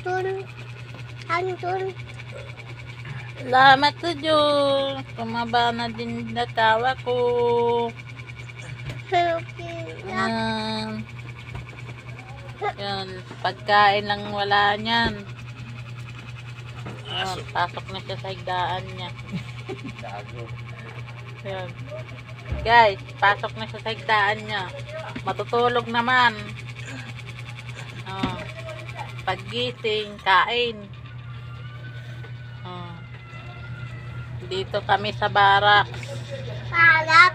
Hantun. Hantun. Salamat sa Diyos. Tumaba na din natawa ko. Yan. Yan. Pagkain lang wala niyan. Yan. Pasok na siya sa higdaan niya. Yan. Guys, pasok na siya sa higdaan niya. Matutulog naman. Paggising, kain. Dito kami sa barak. Barak.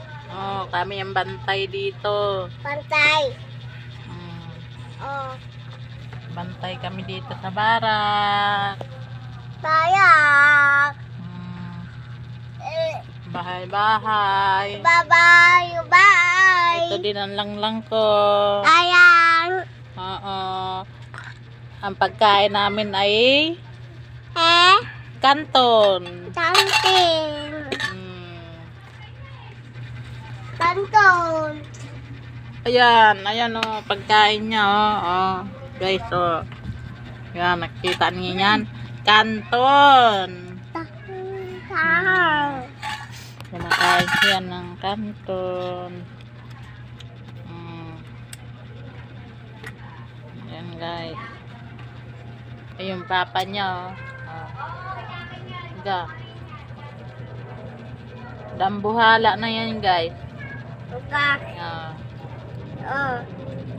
Kami ang bantay dito. Bantay. Bantay kami dito sa barak. Bayak. Bahay-bahay. Bye-bye. Ito din ang langlang ko. Ayan. Oo. Ang pagkain namin ay kanton. Kantin. Kanton. Ayan, ayan pagkain niya guys Yan, nakita niyo yan. Kanton. Kumakain siya ng kanton. Ayan guys. Ay, yung papa niya dambuhala na yan guys.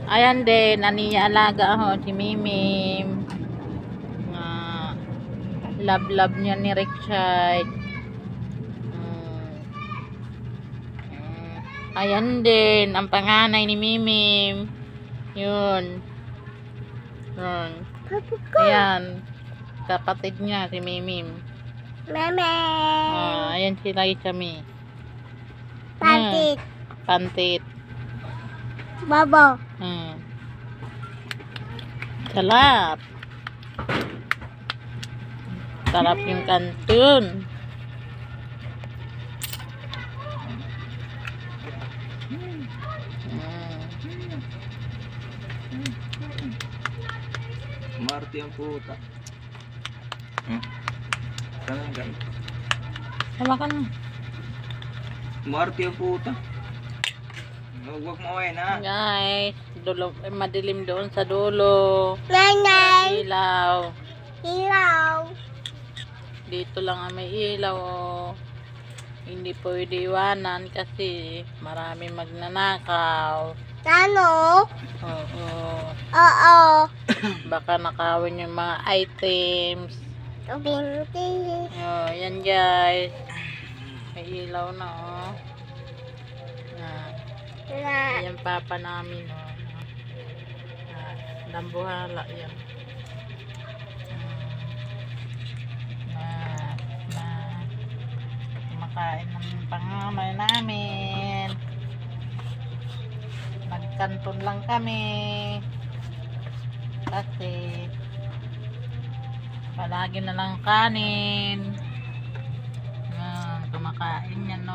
Ayan din, alaga si Mimim. Love niya ni Richard. Ayan din, ang panganay ni Mimim. Yun. Ayan. Kapatid niya si Mimim. Meme. Ayan sila Ichami. Pantit. Pantit. Bobo. Sarap. Sarap yung kanton. Marti ang puta. Saan ka? Sama ka na. Marti ang puta. Huwag mo na. Guys, madilim doon sa dulo. Nanay. Ilaw. Ilaw. Dito lang may ilaw. Hindi pwede iwanan kasi marami magnanakaw. Ano? Oo. Baka nakawin yung mga items. Binti. Yan guys. May ilaw na Yan papa namin dambuhala yan. Kumakain ng panganay namin. Nagkanton lang kami kasi palagi na lang kanin. Kumakain yan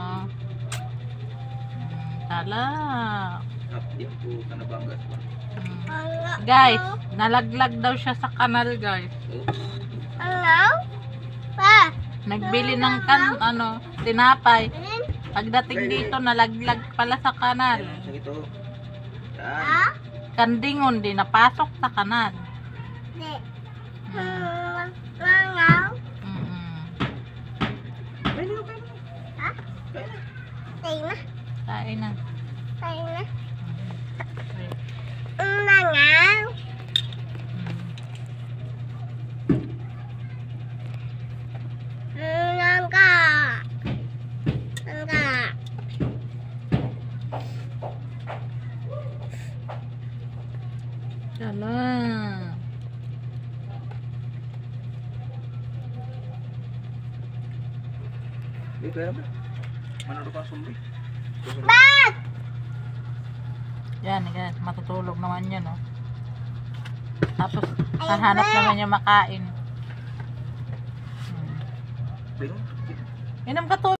tala. Marti ang puta na banggas ba? Guys, nalaglag daw siya sa kanal guys. Ano? Pa. Nagbili ng tinapay. Pagdating dito nalaglag pala sa kanal. Ito. Kandingon din napasok sa kanal. Mangaw. Kain na. Mangaw. Salam. Pera ba? Manalo ka sumbi? Bak! Yan guys, matutulog naman yan Tapos hahanap naman yung makain. Pero, Inom ka to.